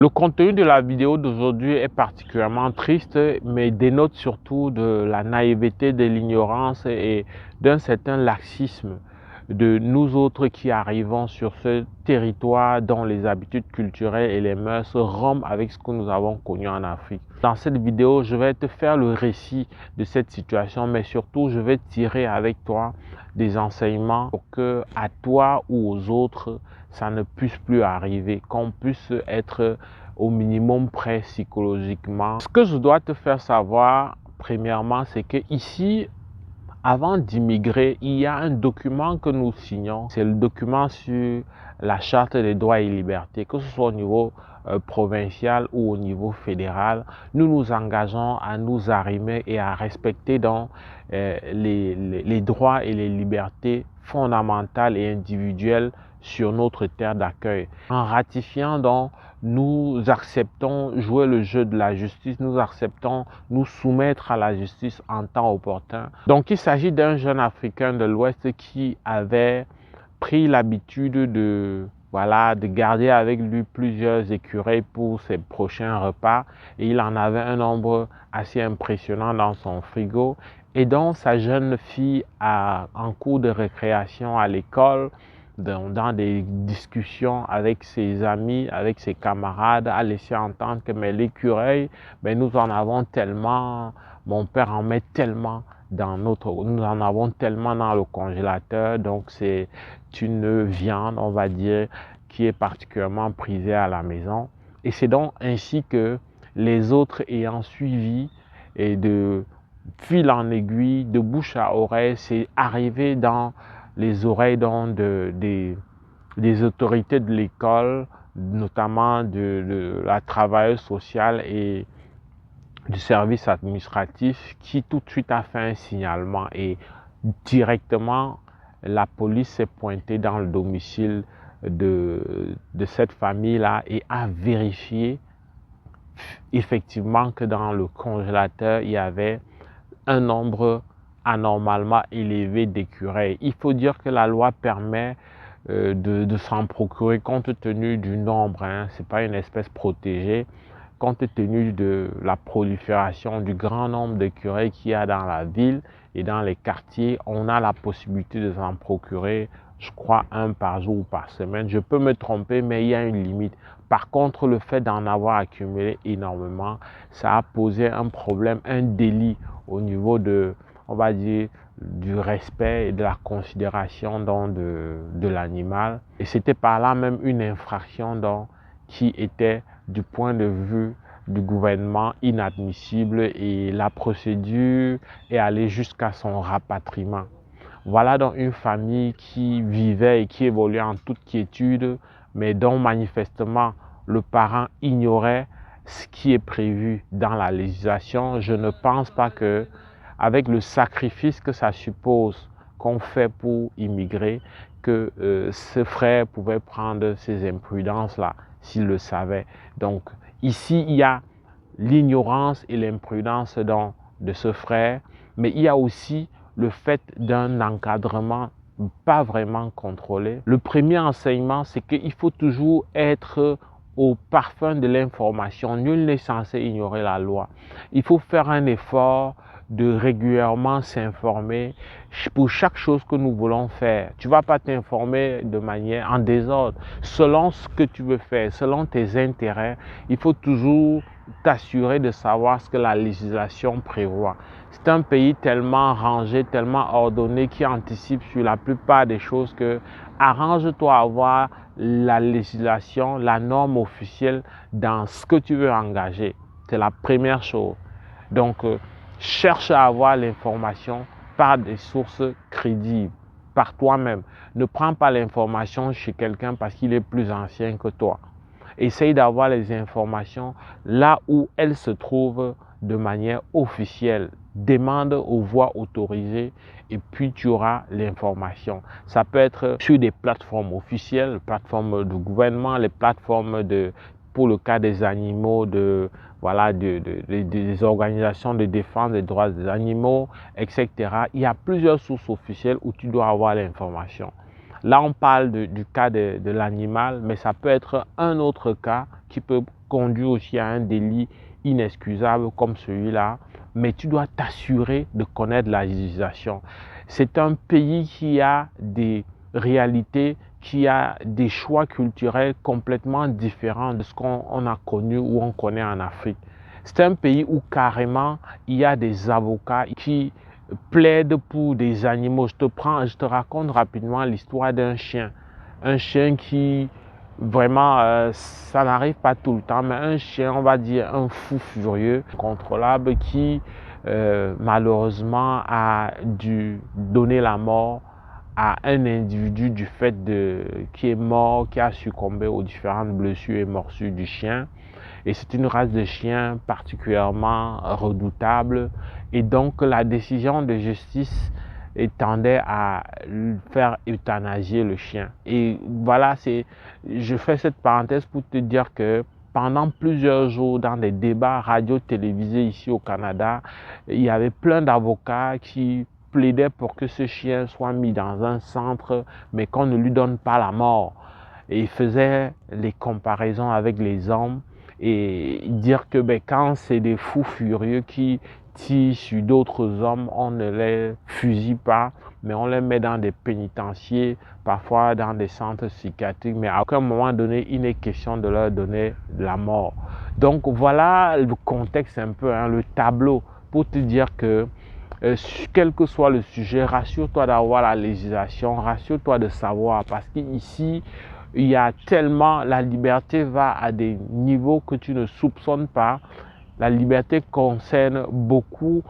Le contenu de la vidéo d'aujourd'hui est particulièrement triste, mais dénote surtout de la naïveté, de l'ignorance et d'un certain laxisme de nous autres qui arrivons sur ce territoire dont les habitudes culturelles et les mœurs rompent avec ce que nous avons connu en Afrique. Dans cette vidéo, je vais te faire le récit de cette situation, mais surtout, je vais tirer avec toi des enseignements pour que à toi ou aux autres, ça ne puisse plus arriver, qu'on puisse être au minimum prêt psychologiquement. Ce que je dois te faire savoir, premièrement, c'est que ici, avant d'immigrer, il y a un document que nous signons. C'est le document sur la charte des droits et libertés, que ce soit au niveau provincial ou au niveau fédéral. Nous nous engageons à nous arrimer et à respecter donc les droits et les libertés fondamentales et individuelles sur notre terre d'accueil. En ratifiant donc, nous acceptons jouer le jeu de la justice, nous acceptons nous soumettre à la justice en temps opportun. Donc il s'agit d'un jeune Africain de l'Ouest qui avait pris l'habitude de garder avec lui plusieurs écureuils pour ses prochains repas et il en avait un nombre assez impressionnant dans son frigo. Et donc sa jeune fille en cours de récréation à l'école, dans des discussions avec ses amis, avec ses camarades, a laissé entendre que mais l'écureuil, nous en avons tellement, mon père en met tellement nous en avons tellement dans le congélateur, donc c'est une viande, on va dire, qui est particulièrement prisée à la maison. Et c'est donc ainsi que les autres ayant suivi et de fil en aiguille, de bouche à oreille, c'est arrivé dans les oreilles des autorités de l'école, notamment de la travailleuse sociale et du service administratif qui tout de suite a fait un signalement et directement la police s'est pointée dans le domicile de cette famille-là et a vérifié effectivement que dans le congélateur, il y avait un nombre anormalement élevé d'écureuils. Il faut dire que la loi permet de s'en procurer compte tenu du nombre, ce n'est pas une espèce protégée, compte tenu de la prolifération du grand nombre d'écureuils qu'il y a dans la ville et dans les quartiers, on a la possibilité de s'en procurer, je crois, un par jour ou par semaine. Je peux me tromper, mais il y a une limite. Par contre, le fait d'en avoir accumulé énormément, ça a posé un problème, un délit au niveau de, on va dire, du respect et de la considération de l'animal. Et c'était par là même une infraction qui était, du point de vue du gouvernement, inadmissible et la procédure est allée jusqu'à son rapatriement. Voilà donc une famille qui vivait et qui évoluait en toute quiétude, mais dont manifestement le parent ignorait ce qui est prévu dans la législation. Je ne pense pas que, avec le sacrifice que ça suppose qu'on fait pour immigrer, que ce frère pouvait prendre ces imprudences-là s'il le savait. Donc ici, il y a l'ignorance et l'imprudence de ce frère, mais il y a aussi le fait d'un encadrement pas vraiment contrôlé. Le premier enseignement, c'est qu'il faut toujours être au parfum de l'information. Nul n'est censé ignorer la loi. Il faut faire un effort de régulièrement s'informer pour chaque chose que nous voulons faire. Tu ne vas pas t'informer de manière en désordre. Selon ce que tu veux faire, selon tes intérêts, il faut toujours t'assurer de savoir ce que la législation prévoit. C'est un pays tellement rangé, tellement ordonné, qui anticipe sur la plupart des choses que arrange-toi à avoir la législation, la norme officielle dans ce que tu veux engager. C'est la première chose. Donc, cherche à avoir l'information par des sources crédibles, par toi-même. Ne prends pas l'information chez quelqu'un parce qu'il est plus ancien que toi. Essaye d'avoir les informations là où elles se trouvent de manière officielle. Demande aux voies autorisées et puis tu auras l'information. Ça peut être sur des plateformes officielles, les plateformes du gouvernement, les plateformes pour le cas des animaux, des organisations de défense des droits des animaux, etc. Il y a plusieurs sources officielles où tu dois avoir l'information. Là, on parle du cas de l'animal, mais ça peut être un autre cas qui peut conduire aussi à un délit inexcusable comme celui-là, mais tu dois t'assurer de connaître la législation. C'est un pays qui a des réalités, qui a des choix culturels complètement différents de ce qu'on a connu ou on connaît en Afrique. C'est un pays où carrément il y a des avocats qui plaident pour des animaux. Je te raconte rapidement l'histoire d'un chien. Un chien qui vraiment, ça n'arrive pas tout le temps, mais un chien, on va dire un fou furieux, contrôlable, qui malheureusement a dû donner la mort à un individu du fait qui est mort, qui a succombé aux différentes blessures et morsures du chien. Et c'est une race de chien particulièrement redoutable. Et donc la décision de justice tendait à faire euthanasier le chien. Et voilà, je fais cette parenthèse pour te dire que pendant plusieurs jours, dans des débats radio-télévisés ici au Canada, il y avait plein d'avocats qui plaidaient pour que ce chien soit mis dans un centre, mais qu'on ne lui donne pas la mort. Et ils faisaient les comparaisons avec les hommes et dire que quand c'est des fous furieux qui tirent sur d'autres hommes, on ne les fusille pas, mais on les met dans des pénitenciers, parfois dans des centres psychiatriques, mais à aucun moment donné, il n'est question de leur donner la mort. Donc voilà le contexte un peu, le tableau, pour te dire que quel que soit le sujet, rassure-toi d'avoir la législation, rassure-toi de savoir, parce qu'ici, il y a tellement, la liberté va à des niveaux que tu ne soupçonnes pas. La liberté concerne beaucoup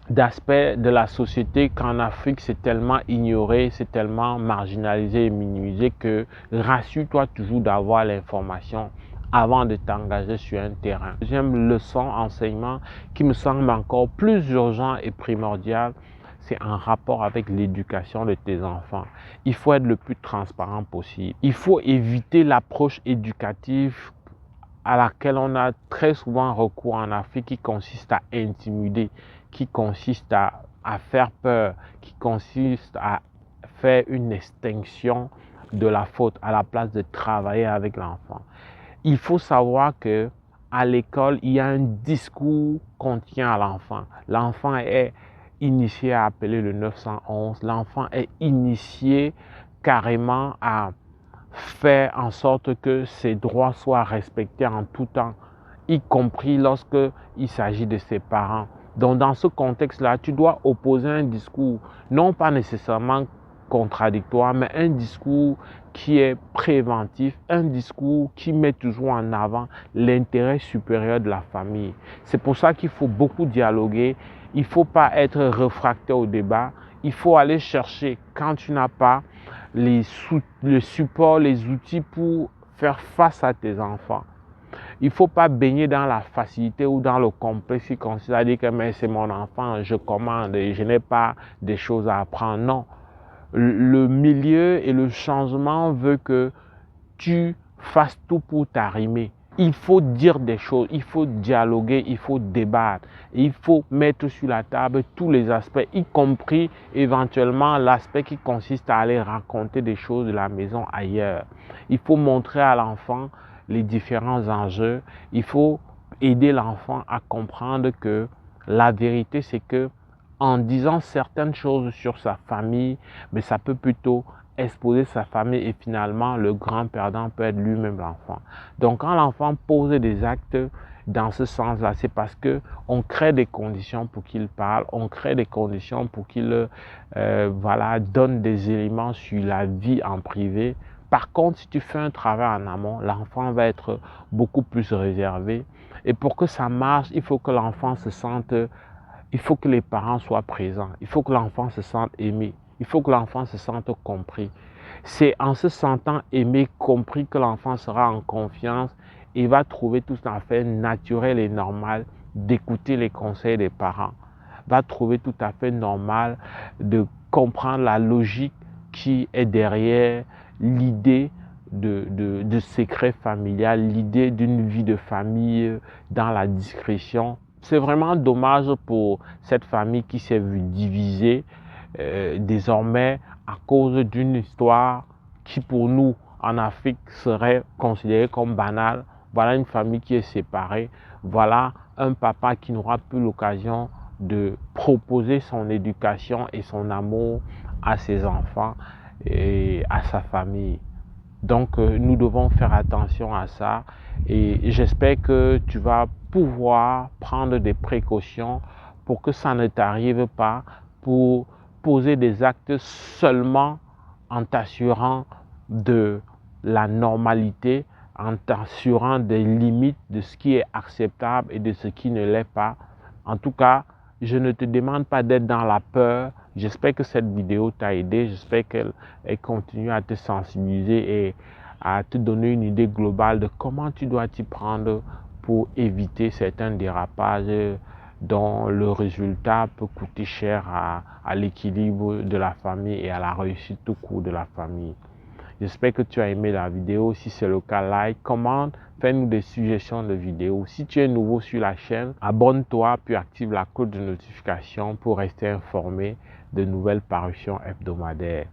d'aspects de la société qu'en Afrique, c'est tellement ignoré, c'est tellement marginalisé et minimisé que rassure-toi toujours d'avoir l'information avant de t'engager sur un terrain. Deuxième leçon, enseignement qui me semble encore plus urgent et primordial, c'est en rapport avec l'éducation de tes enfants. Il faut être le plus transparent possible. Il faut éviter l'approche éducative à laquelle on a très souvent recours en Afrique, qui consiste à intimider, qui consiste à faire peur, qui consiste à faire une extinction de la faute à la place de travailler avec l'enfant. Il faut savoir que à l'école, il y a un discours qu'on tient à l'enfant. L'enfant est initié à appeler le 911. L'enfant est initié carrément à faire en sorte que ses droits soient respectés en tout temps, y compris lorsqu'il s'agit de ses parents. Donc dans ce contexte-là, tu dois opposer un discours, non pas nécessairement contradictoire, mais un discours qui est préventif, un discours qui met toujours en avant l'intérêt supérieur de la famille. C'est pour ça qu'il faut beaucoup dialoguer, il ne faut pas être réfractaire au débat, il faut aller chercher quand tu n'as pas le support, les outils pour faire face à tes enfants. Il ne faut pas baigner dans la facilité ou dans le complexe qui consiste à dire que mais c'est mon enfant, je commande et je n'ai pas des choses à apprendre. Non. Le milieu et le changement veut que tu fasses tout pour t'arrimer. Il faut dire des choses, il faut dialoguer, il faut débattre. Il faut mettre sur la table tous les aspects, y compris éventuellement l'aspect qui consiste à aller raconter des choses de la maison ailleurs. Il faut montrer à l'enfant les différents enjeux. Il faut aider l'enfant à comprendre que la vérité, c'est que en disant certaines choses sur sa famille, mais ça peut plutôt exposer sa famille et finalement le grand perdant peut être lui-même l'enfant. Donc quand l'enfant pose des actes dans ce sens-là, c'est parce qu'on crée des conditions pour qu'il parle, on crée des conditions pour qu'il donne des éléments sur la vie en privé. Par contre, si tu fais un travail en amont, l'enfant va être beaucoup plus réservé. Et pour que ça marche, il faut que l'enfant se sente, il faut que les parents soient présents, il faut que l'enfant se sente aimé. Il faut que l'enfant se sente compris. C'est en se sentant aimé, compris, que l'enfant sera en confiance et va trouver tout à fait naturel et normal d'écouter les conseils des parents. Va trouver tout à fait normal de comprendre la logique qui est derrière l'idée de secret familial, l'idée d'une vie de famille dans la discrétion. C'est vraiment dommage pour cette famille qui s'est vue divisée désormais à cause d'une histoire qui pour nous en Afrique serait considérée comme banale. voilà une famille qui est séparée, voilà un papa qui n'aura plus l'occasion de proposer son éducation et son amour à ses enfants et à sa famille. Donc, nous devons faire attention à ça et j'espère que tu vas pouvoir prendre des précautions pour que ça ne t'arrive pas, pour poser des actes seulement en t'assurant de la normalité, en t'assurant des limites de ce qui est acceptable et de ce qui ne l'est pas. En tout cas, je ne te demande pas d'être dans la peur. J'espère que cette vidéo t'a aidé. J'espère qu'elle continue à te sensibiliser et à te donner une idée globale de comment tu dois t'y prendre pour éviter certains dérapages dont le résultat peut coûter cher à l'équilibre de la famille et à la réussite tout court de la famille. J'espère que tu as aimé la vidéo. Si c'est le cas, like, commente, fais-nous des suggestions de vidéos. Si tu es nouveau sur la chaîne, abonne-toi puis active la cloche de notification pour rester informé de nouvelles parutions hebdomadaires.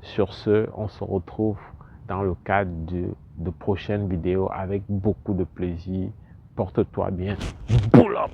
Sur ce, on se retrouve dans le cadre de prochaines vidéos avec beaucoup de plaisir. Porte-toi bien. Pull up.